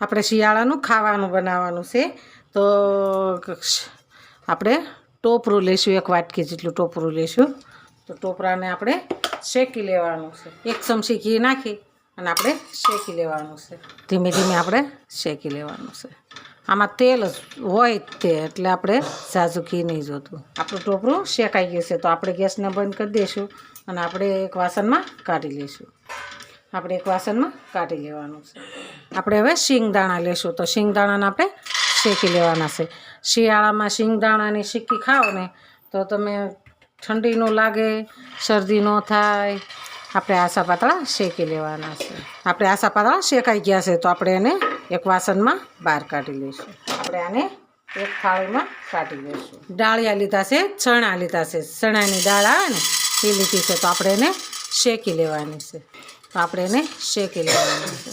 આપણે શિયાળાનું ખાવાનું બનાવવાનું છે તો આપણે ટોપરું લઈશું, 1 વાટકી જેટલું ટોપરું લઈશું. તો ટોપરાને આપણે શેકી લેવાનું છે. 1 ચમચી ઘી નાખી અને આપણે શેકી લેવાનું છે. ધીમે ધીમે આપણે શેકી લેવાનું છે. આમાં તેલ જ હોય તે એટલે આપણે ઝાઝું ઘી નહીં જોતું. આપણું ટોપરું શેકાઈ ગયું છે તો આપણે ગેસને બંધ કરી દઈશું અને આપણે એક વાસણમાં કાઢી લઈશું. આપણે એક વાસણમાં કાઢી લેવાનું છે. આપણે હવે શિંગદાણા લેશું તો શિંગદાણાને આપણે શેકી લેવાના છે. શિયાળામાં શિંગદાણાની શીકી ખાઓ ને તો તમે ઠંડી ન લાગે, શરદી ન થાય. આપણે આસા પાતળા શેકી લેવાના છે. આપણે આસા પાતળા શેકાઈ ગયા છે તો આપણે એને એક વાસણમાં બહાર કાઢી લઈશું. આપણે આને એક થાળીમાં કાઢી લઈશું. ડાળિયા લીધા છે, ચણા લીધા છે. ચણાની દાળ આવે ને એ લીધી છે તો આપણે એને શેકી લેવાની છે. તો આપણે એને શેકી લેવાની છે.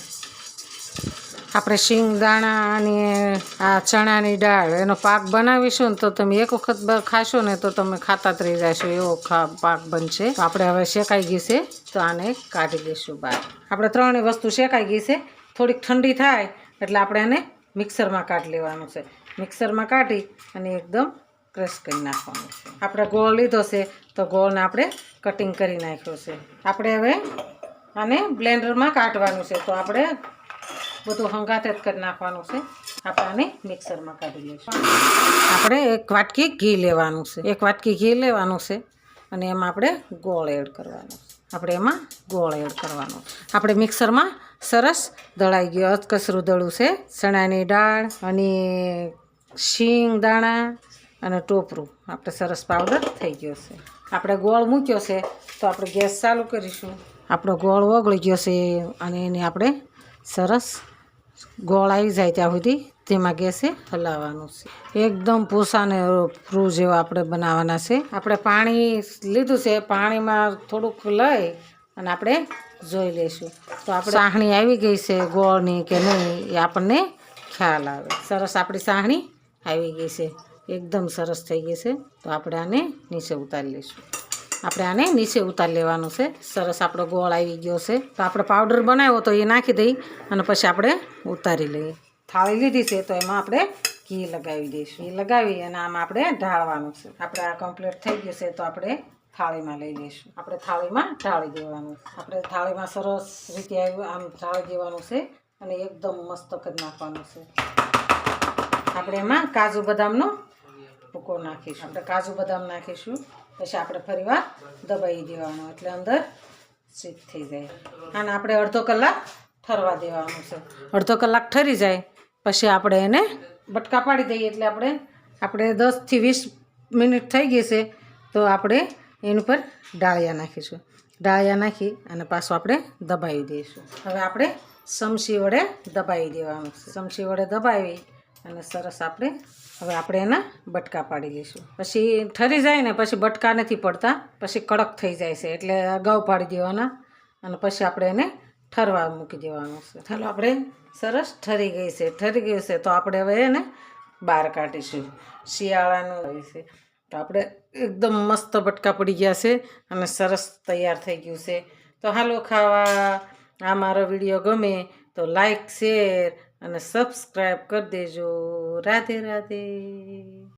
આપણે શિંગદાણા અને આ ચણાની દાળ એનો પાક બનાવીશું ને તો તમે એક વખત ખાશો ને તો તમે ખાતા જ રહી જશો, એવો પાક બનશે. તો આપણે હવે શેકાઈ ગઈ છે તો આને કાઢી લઈશું બહાર. આપણે 3 વસ્તુ શેકાઈ ગઈ છે. થોડીક ઠંડી થાય એટલે આપણે એને મિક્સરમાં કાઢી લેવાનું છે. મિક્સરમાં કાઢી અને એકદમ ક્રશ કરી નાખવાનું છે. આપણે ગોળ લીધો છે તો ગોળને આપણે કટિંગ કરી નાખ્યો છે. આપણે હવે આને બ્લેન્ડરમાં કાઢવાનું છે તો આપણે બધું હંગાતે જ કરી નાખવાનું છે. આપણે આને મિક્સરમાં કાઢી લઈશું. આપણે 1 વાટકી ઘી લેવાનું છે. 1 વાટકી ઘી લેવાનું છે અને એમાં આપણે ગોળ એડ કરવાનો. આપણે એમાં ગોળ એડ કરવાનો. આપણે મિક્સરમાં સરસ દળાઈ ગયું, અધકચરું દળું છે. ચણાની દાળ અને શિંગદાણા અને ટોપરું આપણે સરસ પાવડર થઈ ગયો છે. આપણે ગોળ મૂક્યો છે તો આપણે ગેસ ચાલુ કરીશું. આપણો ગોળ ઓગળી ગયો છે અને એને આપણે સરસ ગોળ આવી જાય ત્યાં સુધી તેમાં ગેસે હલાવવાનું છે. એકદમ પૂસાને રૂ જેવા આપણે બનાવવાના છે. આપણે પાણી લીધું છે, પાણીમાં થોડુંક લઈ અને આપણે જોઈ લઈશું તો આપણે સાહણી આવી ગઈ છે ગોળની કે નહીં એ આપણને ખ્યાલ આવે. સરસ આપણી સાહણી આવી ગઈ છે, એકદમ સરસ થઈ ગઈ છે. તો આપણે આને નીચે ઉતારી લઈશું. આપણે આને નીચે ઉતારી લેવાનું છે. સરસ આપણો ગોળ આવી ગયો છે તો આપણે પાવડર બનાવ્યો તો એ નાખી દઈ અને પછી આપણે ઉતારી લઈએ. થાળી લીધી છે તો એમાં આપણે ઘી લગાવી દઈશું. ઘી લગાવી અને આમાં આપણે ઢાળવાનું છે. આપણે આ કમ્પ્લીટ થઈ ગયું છે તો આપણે થાળીમાં લઈ લઈશું. આપણે થાળીમાં ઢાળી દેવાનું. આપણે થાળીમાં સરસ રીતે આમ ઢાળી દેવાનું છે અને એકદમ મસ્ત કરી નાખવાનું છે. આપણે એમાં કાજુ બદામનો ભૂકો નાખીશું. આપણે કાજુ બદામ નાખીશું પછી આપણે ફરીવાર દબાવી દેવાનું એટલે અંદર સીટ થઈ જાય. અને આપણે અડધો કલાક ઠરવા દેવાનું છે. અડધો કલાક ઠરી જાય પછી આપણે એને બટકા પાડી દઈએ એટલે આપણે 10 થી 20 મિનિટ થઈ ગઈ છે તો આપણે એની ઉપર ડાળિયા નાખીશું. ડાળિયા નાખી અને પાછું આપણે દબાવી દઈશું. હવે આપણે ચમચી વડે દબાવી દેવાનું છે. ચમચી વડે દબાવી અને સરસ આપણે એના બટકા પાડી લઈશું. પછી ઠરી જાય ને પછી બટકા નથી પડતા, પછી કડક થઈ જાય છે એટલે અગાઉ પાડી દેવાના અને પછી આપણે એને ઠરવા મૂકી દેવાનું છે. ચાલો આપણે સરસ ઠરી ગઈ છે. ઠરી ગયું છે તો આપણે હવે એને બહાર કાઢીશું. શિયાળાનું છે તો આપણે એકદમ મસ્ત બટકા પડી ગયા છે અને સરસ તૈયાર થઈ ગયું છે. તો હાલો ખાવા. આ મારો વિડીયો ગમે તો લાઈક, શેર અને સબસ્ક્રાઈબ કરી દેજો. રાધે રાધે.